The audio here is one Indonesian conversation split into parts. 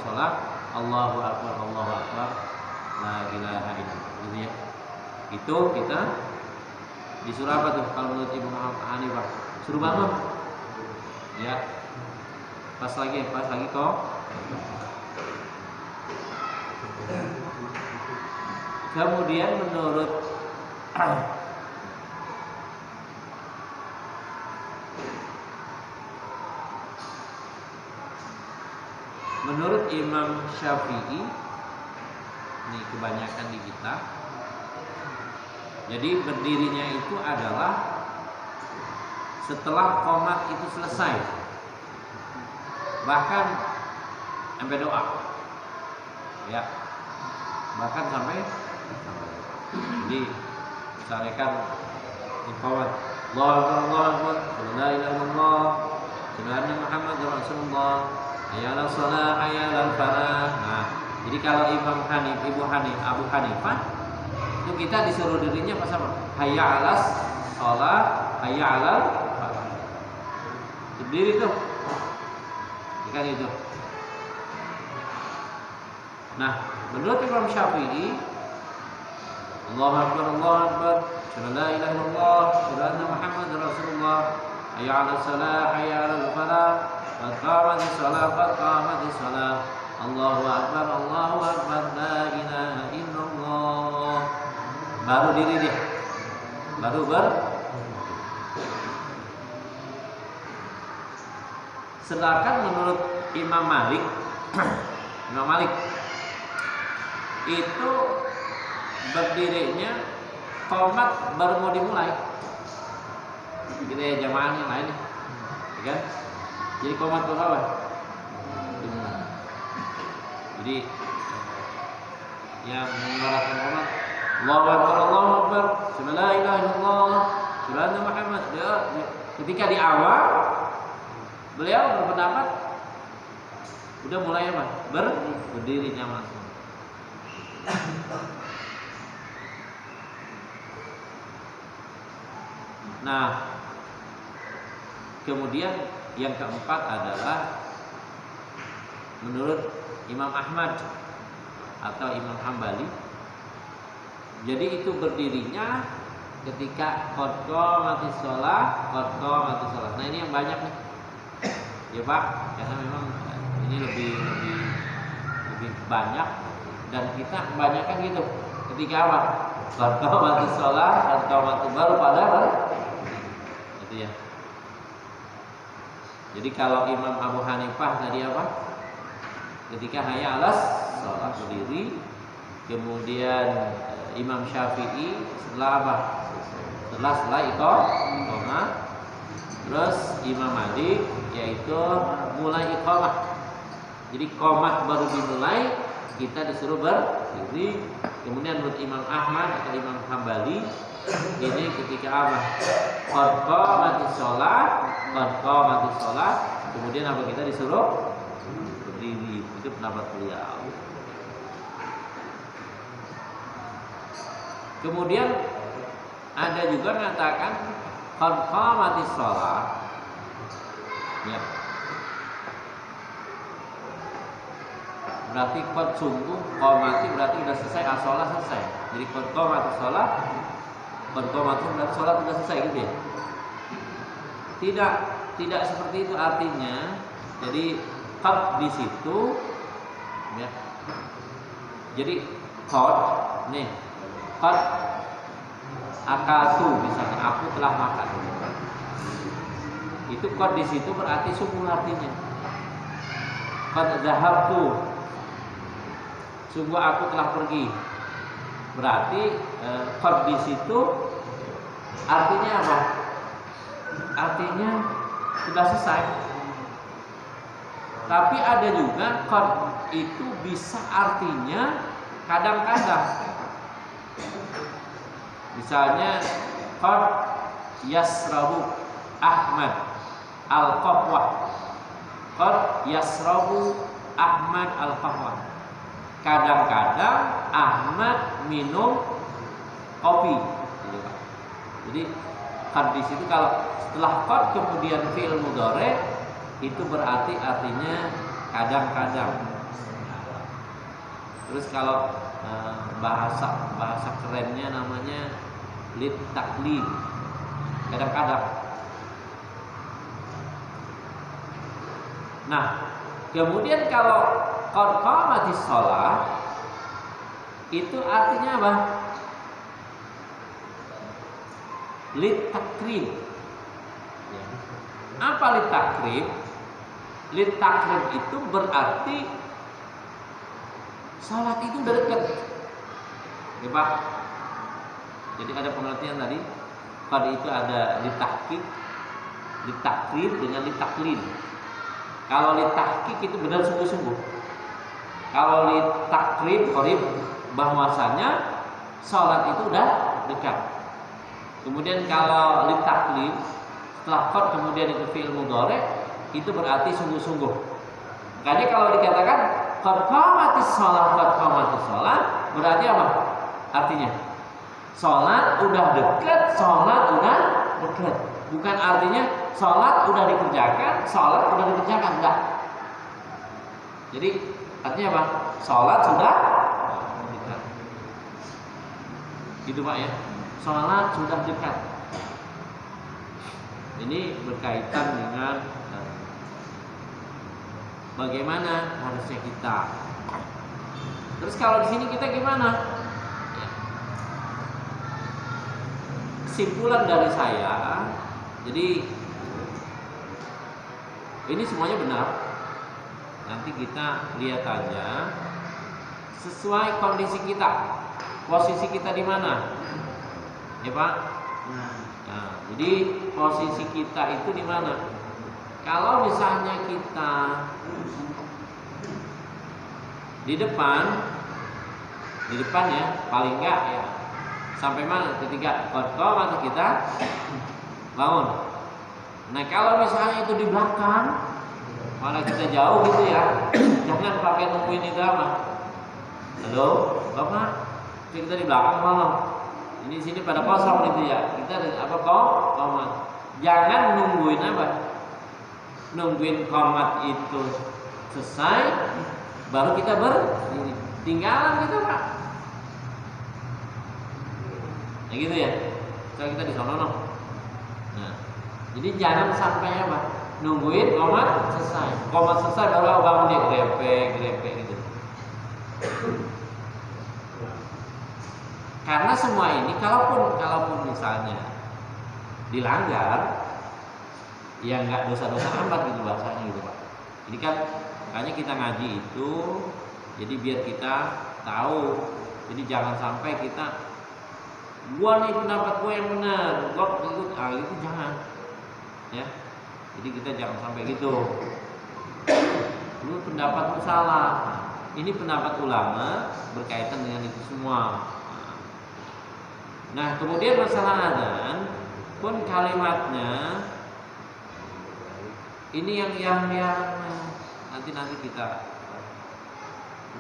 sholat, Allahu Akbar, la ilaha illallah. Gitu ya. Itu kita disuruh apa tuh kalau menurut Ibu Hanifah? Suruh bangun. Ya. Pas lagi kok. Kemudian menurut Imam Syafi'i, ini kebanyakan di kita, jadi berdirinya itu adalah setelah qomat itu selesai, bahkan sampai doa, ya, bahkan sampai jadi misalkan qomat Allahu Akbar, la ilaha illallah, Subhanallah Muhammad Rasulullah, hayya 'alas shalah, hayya 'alal falah. Nah, jadi kalau Abu Hanifah itu kita disuruh dirinya pas apa? Hayya 'alas shalah, hayya 'alal falah. Berdiri tuh. Kan itu. Nah, menurut Imam Syafi'i, Allahu Akbar, la ilaha illallah, Subhanallah Muhammad Rasulullah, hayya 'alas shalah, hayya 'alal falah. Qad qamatis shalah, Allahu Akbar, la ilaha illallah. Baru diri dia. Baru sedangkan menurut Imam Malik itu berdirinya qomat baru mau dimulai. Kita ya jamaah yang lain, ya kan? Jadi qomat berapa? Jadi yang mengarahkan qomat Allahu Akbar, la ilaha illallah, Subhanallah Muhammad. Ketika di awal beliau berpendapat udah mulai apa? Berdirinya langsung. Nah, kemudian yang keempat adalah menurut Imam Ahmad atau Imam Hambali. Jadi itu berdirinya ketika qad qamatis shalah. Nah, ini yang banyak nih. Ya Pak, karena memang ini lebih banyak dan kita kebanyakan gitu. Ketika apa? Qad qamatis shalah, baru padahal gitu ya. Jadi kalau Imam Abu Hanifah tadi apa? Ketika hayya 'alas shalah berdiri, kemudian Imam Syafi'i setelah apa? Setelah iqamah. Terus Imam Malik yaitu mulai iqamah. Jadi qomat baru dimulai, kita disuruh berdiri. Kemudian menurut Imam Ahmad atau Imam Hambali ini ketika apa? Qad qamatis shalah, kemudian apa kita disuruh berdiri. Itu pendapat beliau. Kemudian ada juga mengatakan qad qamatis shalah. Ya. Berarti qad sungguh qamati berarti sudah selesai, as-shalah selesai. Jadi qad qamatis shalah, qad qamatu berarti salat sudah selesai gitu ya. Tidak seperti itu artinya. Jadi qad di situ ya. Jadi qad nih. Qad akaltu misalnya aku telah makan. Itu qad di situ berarti sungguh artinya. Qad dhahabtu, sungguh aku telah pergi. Berarti qad di situ artinya apa? Artinya sudah selesai. Tapi ada juga qad itu bisa artinya kadang-kadang. Misalnya qad yasrabu Ahmad al-qahwah. Qad yasrabu Ahmad al-qahwah. Kadang-kadang Ahmad minum kopi. Jadi qad di situ kalau setelah qad kemudian fi'il mudhari itu berarti artinya kadang-kadang. Terus kalau bahasa kerennya namanya lit taklid. Kadang-kadang. Nah, kemudian kalau qad qamatis shalah itu artinya apa? Lit takrib. Apa lit takrib? Lit takrib itu berarti salat itu udah dekat. Ya, Pak. Jadi ada pengertian tadi. Qad itu ada lit tahqiq, lit takrib dengan lit taklid. Kalau lit tahqiq itu benar sungguh-sungguh. Kalau lit takrib qarib bahwasanya salat itu udah dekat. Kemudian kalau lit taklid setelah qad kemudian itu fi'il mudhari itu berarti sungguh-sungguh. Makanya kalau dikatakan qad qamatis shalah berarti apa? Artinya salat udah dekat, salat udah dekat. Bukan artinya salat udah dikerjakan, salat udah dikerjakan, enggak. Jadi artinya apa? Salat sudah dekat. Gitu Pak ya. Salat sudah dekat. Ini berkaitan dengan bagaimana harusnya kita. Terus kalau di sini kita gimana? Ya. Kesimpulan dari saya, jadi ini semuanya benar. Nanti kita lihat aja sesuai kondisi kita, posisi kita di mana, ya Pak. Nah, jadi posisi kita itu di mana? Kalau misalnya kita di depan ya, paling enggak ya sampai mana ketika qadqam atau kita bangun. Nah, kalau misalnya itu di belakang, malah kita jauh gitu ya, jangan pakai nungguin itu apa. Halo, Bapak, kita di belakang malam. Ini sini pada kosong gitu ya. Kita apa qomat. Jangan nungguin apa? Nungguin qomat itu selesai baru kita berdiri. Tinggalan gitu Pak. Ya gitu ya. Soalnya kita di sono. Nah, jadi jangan sampai apa? Nungguin qomat selesai. Qomat selesai baru bangun dia grepe gitu. Karena semua ini kalaupun misalnya dilanggar, ya nggak dosa-dosa amat gitu bahasanya gitu Pak. Jadi kan makanya kita ngaji itu, jadi biar kita tahu. Jadi jangan sampai kita, gua nih pendapat gua yang benar, gua ikut, itu jangan, ya. Jadi kita jangan sampai gitu. Lu pendapatmu salah. Ini pendapat ulama berkaitan dengan itu semua. Nah, kemudian masalah adzan pun kalimatnya ini yang nanti kita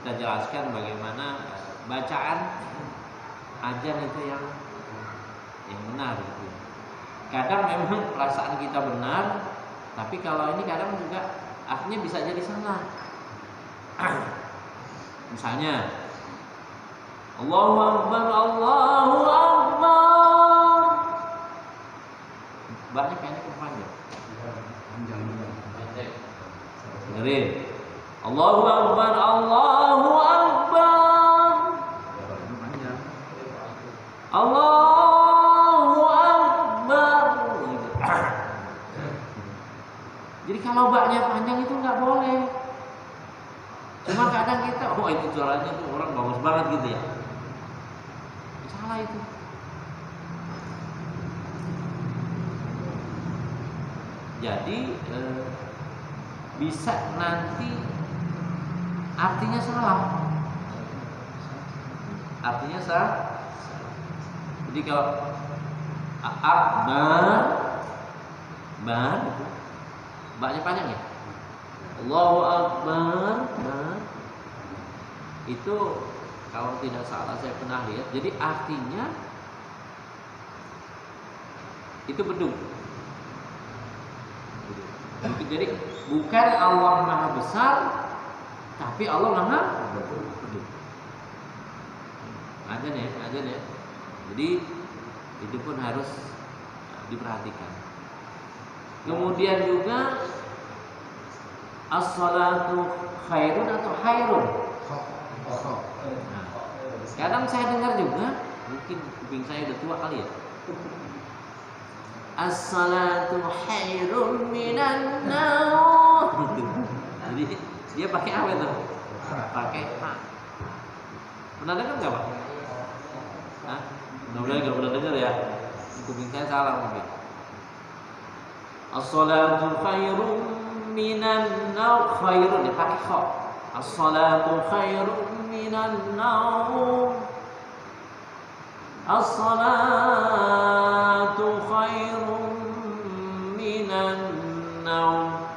jelaskan bagaimana bacaan adzan itu yang benar gitu. Kadang memang perasaan kita benar, tapi kalau ini kadang juga artinya bisa jadi salah. Misalnya Allahu Akbar, Allahu Akbar. Banyak pendek ke panjang. Pendek. Dengerin. Allahu Akbar, Allahu Akbar. Allahu Akbar. Jadi kalau baknya panjang itu nggak boleh. Cuma kadang kita, itu suaranya tuh orang bagus banget gitu ya. Salah itu. Jadi bisa nanti artinya salah. Artinya salah. Jadi kalau akbar, itu baknya panjang ya. Allahu Akbar, itu kalau tidak salah saya pernah lihat. Jadi artinya itu bedug. Jadi bukan Allah Maha Besar, tapi Allah Maha bedug. Azan ya. Jadi itu pun harus diperhatikan. Kemudian juga as-salatu khairun atau khairun. Nah, kadang saya dengar juga, mungkin kuping saya udah tua kali ya. As-salatu khairun minan naum. Jadi dia pakai apa itu? Pakai ha. Pernah dengar nggak Pak? Hah? Mudah-mudahan nggak pernah dengar ya. Kuping saya salah mungkin. As-salatu khairun minan naum. Khairun dipakai kha. As-salatu khairun minan naum. As-salatu khairun minan naum.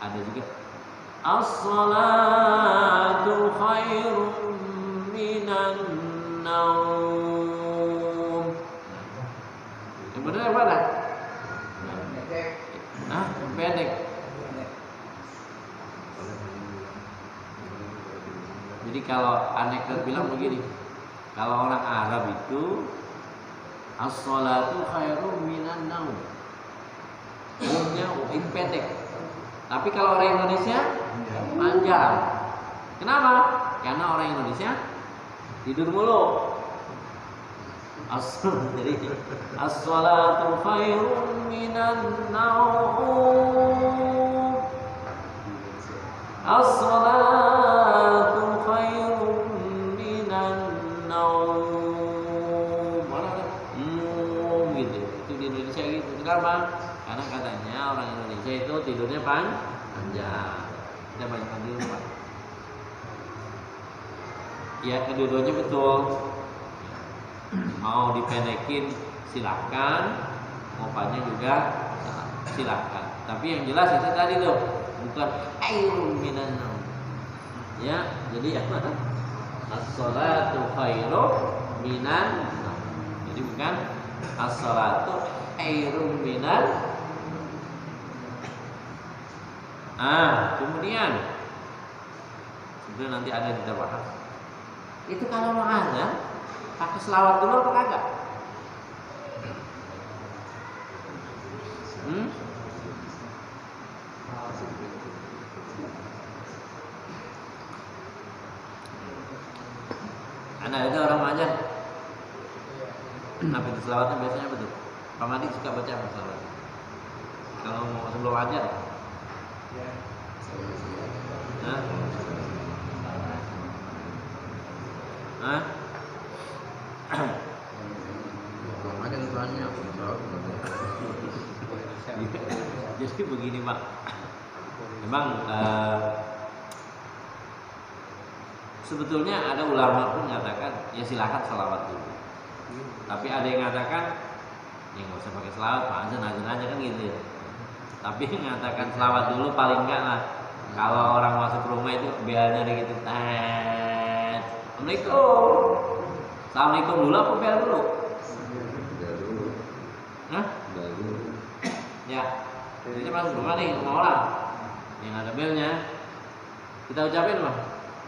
Ada juga as-salatu khairun minan naum. Yang benar yang mana? Nah, pendek. Jadi kalau anekdot bilang begini, kalau orang Arab itu as-salatu khairun minan naum. Umumnya pendek. Tapi kalau orang Indonesia panjang. Kenapa? Karena orang Indonesia tidur mulu. Jadi as-salatu khairun minan naum. As-salatu khairun minan naum. Gitu. Itu di Indonesia gitu. Kenapa? Karena katanya orang Indonesia itu tidurnya panjang. Kita banyak di rumah. Ya, kedua-duanya betul. Mau dipendekin silahkan, mau panjang juga silahkan. Tapi yang jelas itu tadi tuh, bukan khairun minan naum. Ya, jadi apa? As-salatu khairun minan naum. Jadi bukan as-salatu khairun minan. Kemudian sebenarnya nanti ada kita bahas. Itu kalau mau azan pakai selawat dulu apa kagak? Ada orang azan. Apa itu selawatnya biasanya betul? Pak Madi suka baca apa selawat? Kalau mau sebelum azan? Jadi begini Pak, memang sebetulnya ada ulama pun mengatakan ya silakan salawat dulu. Tapi ada yang mengatakan ya nggak usah pakai selawat, Pak azan aja kan gitu ya. Tapi yang mengatakan selawat dulu paling enggak lah. Kalau orang masuk rumah itu belnya ada gitu, Assalamualaikum. Assalamualaikum dulu apa bel dulu? Bel dulu. Hah? Bel dulu. Ya. Jadi masuk rumah nih sama orang yang ada belnya, kita ucapin mah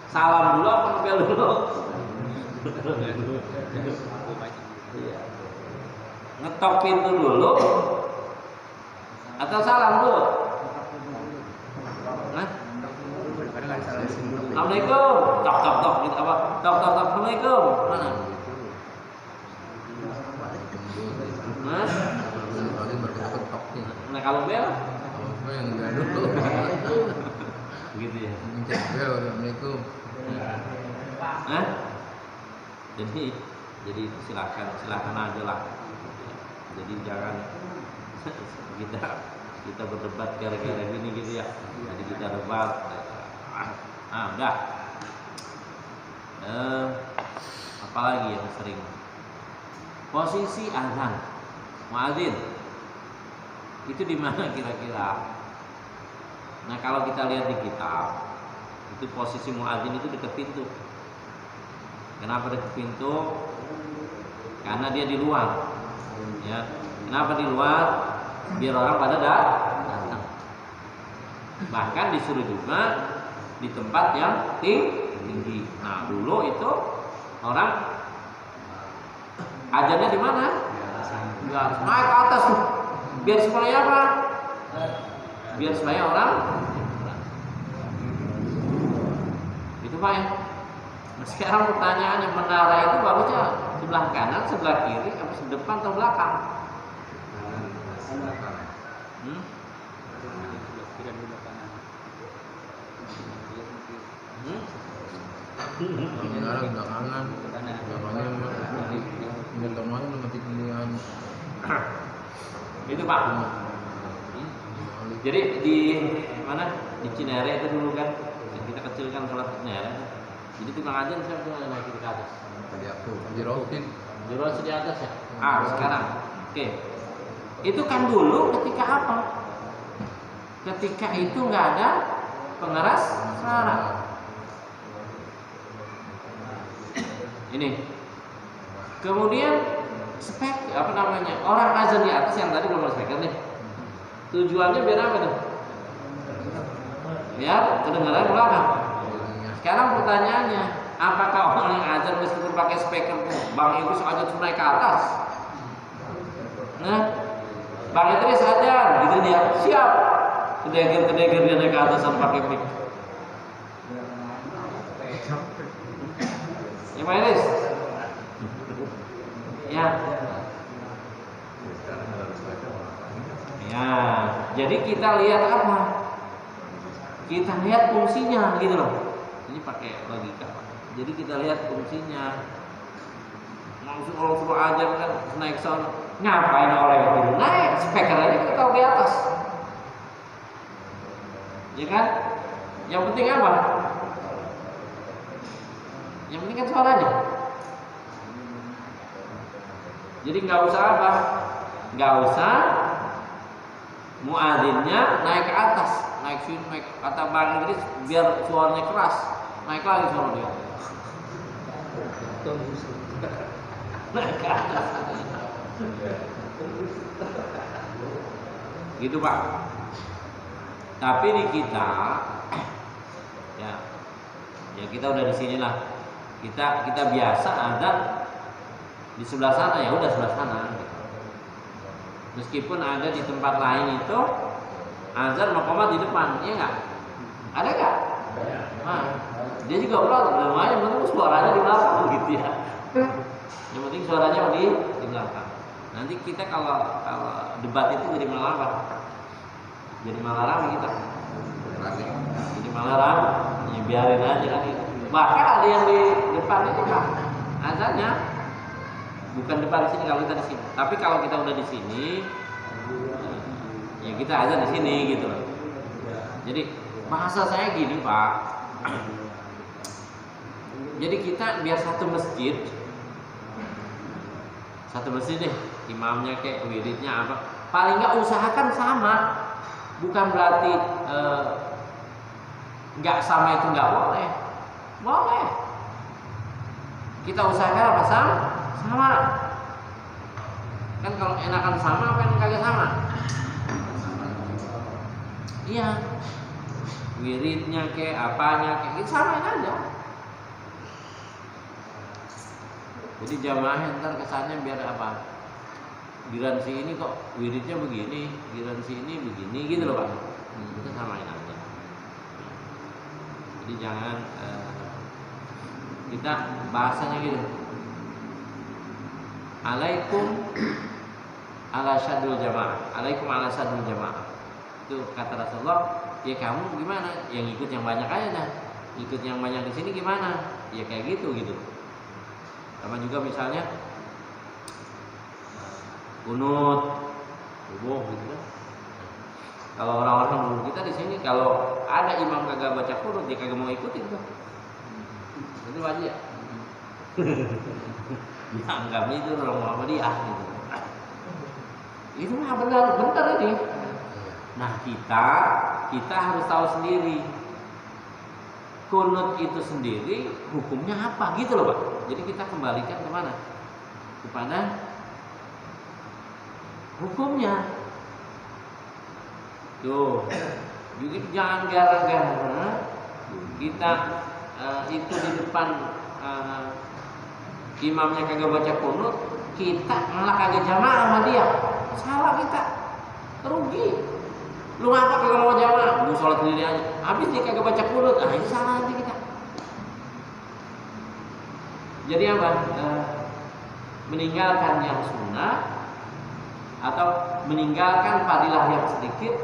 salam dulu apa bel dulu? Ngetok pintu dulu atau salam dulu? Nah, Assalamualaikum, tok gitu apa? Tok Assalamualaikum, mana? Mas? Nah kalau bel? Yang enggak dulu. Begitu ya. Bel, Assalamualaikum. Nah, jadi silakan aja lah. Jadi jangan kita berdebat gara-gara gini gitu ya. Jadi kita debat. Udah. Apalagi yang sering posisi azan muadzin itu di mana kira-kira? Nah kalau kita lihat di kitab itu posisi muadzin itu dekat pintu. Kenapa dekat pintu? Karena dia di luar. Ya. Kenapa di luar? Biar orang pada datang. Bahkan disuruh juga di tempat yang tinggi. Nah dulu itu Orang ajannya di mana? Enggak, naik ke atas tuh. Biar supaya apa? Biar supaya orang itu Pak ya. Nah, sekarang pertanyaannya, menara itu bagusnya sebelah kanan, sebelah kiri, apa sebelah depan atau belakang? Menara belakangan, belakangnya mati pilihan. Itu Pak. Jadi di mana? Di Cinere itu dulu kan, kita kecil kan sholat Cinere. Jadi tukang ajan siapa tuh naik ke atas? Tadi aku Jirosin. Jirosin di atas ya. Sekarang, oke. Itu kan dulu ketika apa? Ketika itu nggak ada pengeras suara. Ini. Kemudian orang azan di atas yang tadi belum speaker nih. Tujuannya biar apa tuh? Biar kedengaran belakang. Sekarang pertanyaannya, apakah orang yang azan meskipun pakai speaker tuh, Bang Idris azan naik ke atas? Nah, Bang Idris azan, gitu dia, siap. Kedeger dia naik ke atas pakai mic. Ya Bang Idris? Ya. Ya, jadi kita lihat apa? Kita lihat fungsinya gitu loh. Ini pakai logika Pak. Jadi kita lihat fungsinya. Langsung kalau suruh ajar kan naik sound, ngapain oleh itu? Naik speaker aja kita tahu di atas. Ya kan? Yang penting apa? Yang penting kan suaranya. Jadi nggak usah apa? Nggak usah muadzinnya naik ke atas, naik sini, naik kata Bang Idris biar suaranya keras, naik lagi suara dia. Naik ke atas. Gitu Pak. Tapi di kita, ya kita udah di sinilah. Kita biasa ada di sebelah sana, ya udah sebelah sana. Meskipun ada di tempat lain itu azan maqamat di depan, iya nggak? Ada nggak? Nah, dia juga lumayan, menurut suaranya di belakang gitu ya. Yang penting suaranya di belakang. Nanti kita kalau debat itu jadi malah apa? Jadi malah rame kita. Jadi malah rame, ya biarin aja kan itu. Bahkan ada yang di depan itu kan azannya bukan depan sini kalau kita di sini. Tapi kalau kita udah di sini, ya kita azan di sini gitu loh. Jadi bahasa saya gini Pak. Jadi kita biar satu masjid deh, imamnya kayak wiridnya apa, paling nggak usahakan sama. Bukan berarti nggak sama itu nggak boleh. Boleh. Kita usahakan apa sama? Kan kalau enakan sama apa yang kagak sama? Iya. Wiridnya kayak apanya kayak gitu samain aja. Jadi jamaah ntar kesannya biar apa? Giliran si ini kok wiridnya begini, giliran si ini begini gitu loh Pak. Kita samain aja. Jadi jangan kita bahasanya gitu. Alaikum ala syadul jamaah. Alaikum ala syadul jamaah. Itu kata Rasulullah, ya kamu gimana? Yang ikut yang banyak aja dah. Ikut yang banyak di sini gimana? Ya kayak gitu. Sama juga misalnya kunut subuh gitu kan. Kalau orang-orang dulu kita di sini kalau ada imam kagak baca kunut dia kagak mau ikutin tuh. Itu wajib ya. Dianggap itu orang Muhammadiyah gitu. Itu mah benar ini. Nah kita harus tahu sendiri kunut itu sendiri hukumnya apa gitu loh Pak. Jadi kita kembalikan kemana? Kepada hukumnya. Tuh, jadi jangan gara-gara kita itu di depan imamnya kagak baca kunut, kita malah kagak jamaah sama dia, salah kita, rugi. Lu ngapa kagak mau jamaah? Lu sholat sendiri aja. Habis dia kagak baca kunut, ini salah nanti kita. Jadi apa? Meninggalkan yang sunnah atau meninggalkan fadilah yang sedikit.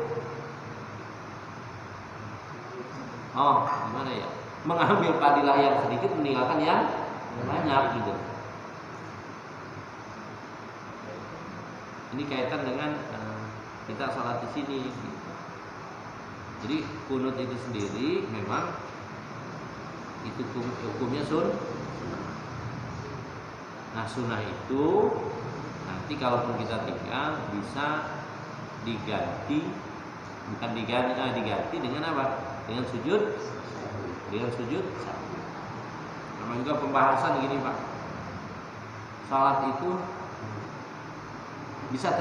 Oh, gimana ya? Mengambil fadilah yang sedikit, meninggalkan yang banyak gitu. Ini kaitan dengan kita sholat di sini. Gitu. Jadi kunut itu sendiri memang itu hukumnya sunnah. Nah sunnah itu nanti kalaupun kita tinggal bisa diganti, bukan diganti dengan apa? Dengan sujud sahwi. Nama juga pembahasan gini Pak. Salat itu bisa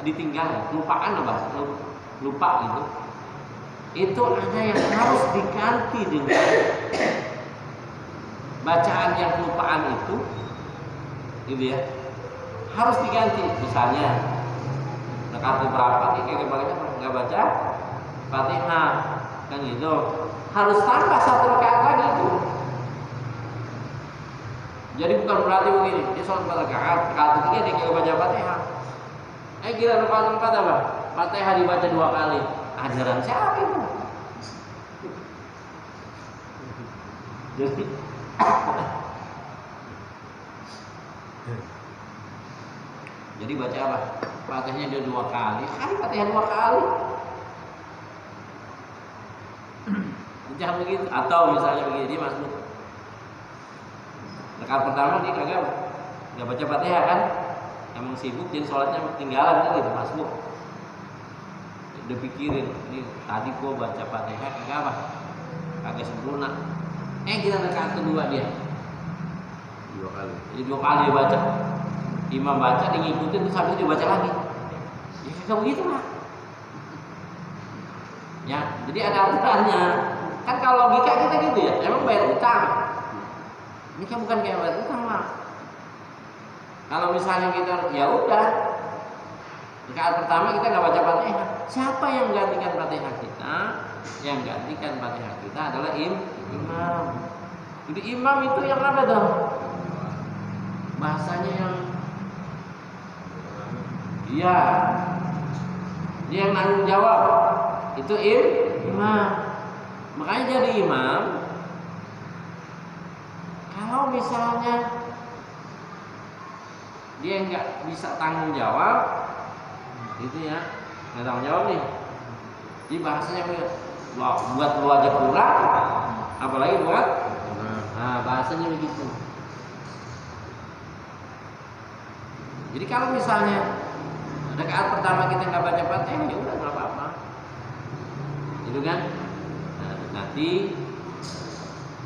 ditinggal, kelupaan apa? Lupa gitu. Itu ada yang harus diganti dengan bacaan yang kelupaan itu, gitu ya. Harus diganti. Misalnya rakaat berapa nih kayak nggak baca Fatihah kan gitu. Harus tambah satu rakaat lagi itu. Jadi bukan berarti begini, dia sholat 4 rakaat, rakaat ketiga dia kagak baca Fatihah. Kira rakaat keempat apa? Fatihah dibaca 2 kali. Ajaran siapa itu? Jadi baca apa? Fatihahnya dia 2 kali. Fatihah 2 kali. Jangan begitu. Atau misalnya begini, dia masuk rakaat pertama dia kagak baca Fatihah kan? Emang sibuk jadi sholatnya ketinggalan kan gitu, masuk. Udah pikirin, ini tadi gua baca Fatihah kagak apa? Kagak sempurna. Kita rakaat kedua dia 2 kali. Jadi 2 kali dia baca. Imam baca, dia ngikutin terus habis dia baca lagi. Ya kagak begitu lah. Ya, jadi ada aturannya. Kan kalau logika kita gitu ya, emang bayar utang. Ini kan bukan kayak bayar utang lah. Kalau misalnya kita ya udah, rakaat pertama kita nggak baca Fatihah. Siapa yang menggantikan Fatihah kita? Yang gantikan Fatihah kita adalah imam. Jadi imam itu yang apa dong? Bahasanya yang iya, dia yang tanggung jawab. Itu imam. Makanya jadi imam. Kalau misalnya dia nggak bisa tanggung jawab, itu ya nggak tanggung jawab nih. Jadi bahasanya buat lu aja kurang, apalagi buat, bahasanya begitu. Jadi kalau misalnya rakaat pertama kita nggak baca Fatihah, ya udah nggak apa-apa, gitu kan? Nah, nanti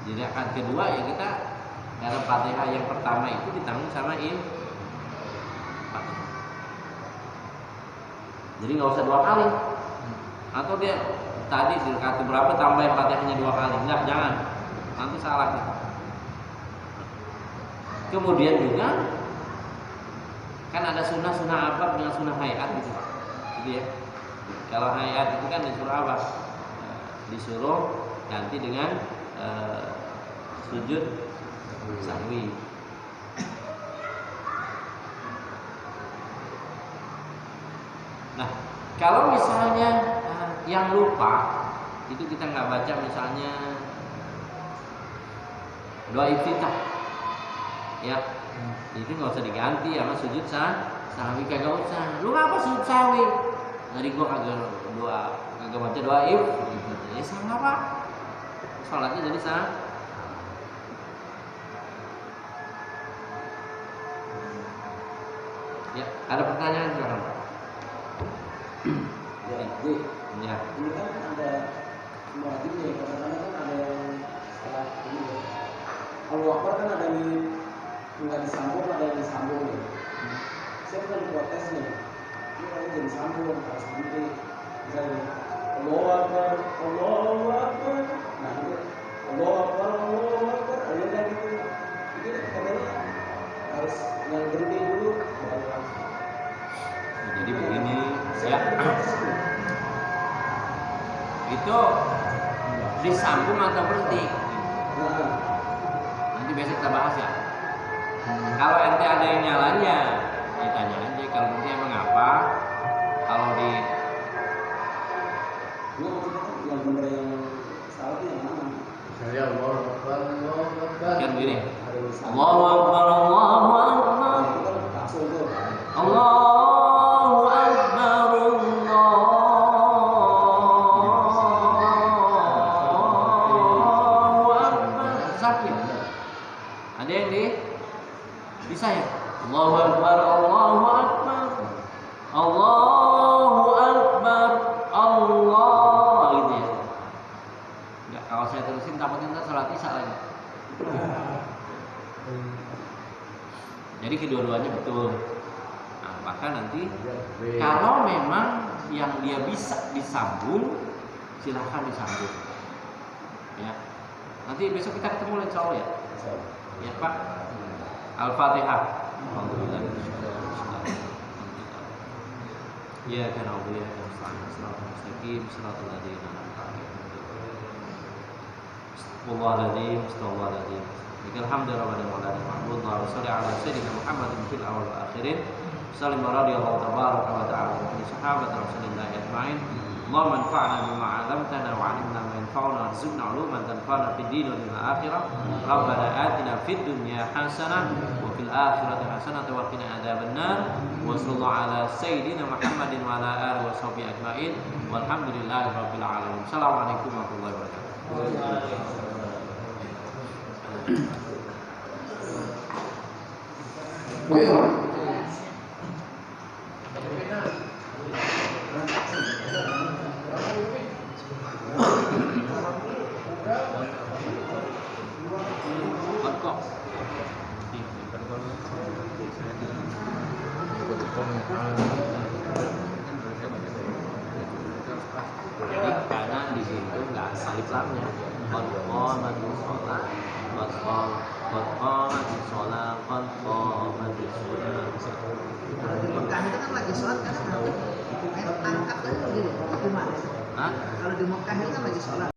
di rakaat kedua ya kita karena Fatihah yang pertama itu ditanggung sama jadi nggak usah 2 kali. Atau dia tadi di rakaat berapa tambahin Fatihahnya 2 kali? Enggak, jangan. Nanti salah gitu. Kemudian juga kan ada sunnah apa dengan sunnah hayat gitu. Gitu ya. Kalau hayat itu kan disuruh apa? Disuruh ganti dengan sujud sahwi. Nah, kalau misalnya yang lupa itu kita nggak baca misalnya doa iftitah, ya, itu nggak usah diganti sama sujud sahwi, kagak usah. Lu ngapa sujud sahwi? Tadi gua kagak baca doa iftitah, ya salah Pak. Sholatnya jadi sah. Ya, ada pertanyaan silakan. Ya, Ya. ini kan ada muadzin ya, kadang-kadang kan ada yang salah ini ya. Kalau Akbar kan ada yang nggak disambung, ada yang disambung ya. Saya bukan protes nih, ini kan jadi sambung harus berhenti. Misalnya Allahu Akbar, Allahu Akbar. Nah itu Allahu Akbar, Allahu Akbar. Ada yang gitu. Jadi katanya harus yang berhenti dulu baru langsung. Jadi begini ya, itu disambung atau berhenti nanti besok kita bahas ya. Kalau ente ada yang nyalanya ditanya aja, kalau berhenti emang apa, kalau di yang bener yang salah itu yang mana? Saya Allah Akbar, Allah Akbar. kan begini, Allahu Akbar, Allahu Akbar, Langsung tuh. Allahu Akbar, Allahu Akbar. Sakit. Ada yang di saya. Allahu Akbar, Allahu Akbar, Allahu Akbar, Allah gitu ya. Enggak, kalau saya terusin takutnya ntar salat isya lagi. Jadi kedua-duanya betul. Nah, maka nanti kalau memang yang dia bisa disambung, silahkan disambung. Ya. Nanti besok kita ketemu insya Allah ya. Ya Pak. Al-Fatihah. Ya kan Allah ya kan selamat mustaqim siratal ladzina an'amta 'alaihim. Astagfirullahaladzim, astagfirullahaladzim. Alhamdulillah wa Allahumma shalli ala sayyidina Muhammadin fil awwal wal akhirin. Sallim radhiyallahu tabaraka wa ta'ala wa sahabat Rasulillah ajma'in. Allahumma anfa'na bima 'allamtana wa 'allimna ma yanfa'una warzuqna 'uluman tanfa'una fid din wal akhirah. Rabbana atina fid dunya hasanah wa fil akhirati hasanah wa qina adzabannar. Wa sallallahu ala sayyidina Muhammadin wa ala alihi wa sahbihi ajma'in. Walhamdulillahi rabbil alamin. Assalamualaikum warahmatullahi wabarakatuh. Jadi karena di situ nggak alif lamnya. Qadqamatis shalah, qadqamatis shalah, qadqamatis shalah. Kalau di Mekah itu kan lagi sholat kan angkat kan gitu, gimana? Hah? Kalau di Mekah itu kan lagi sholat.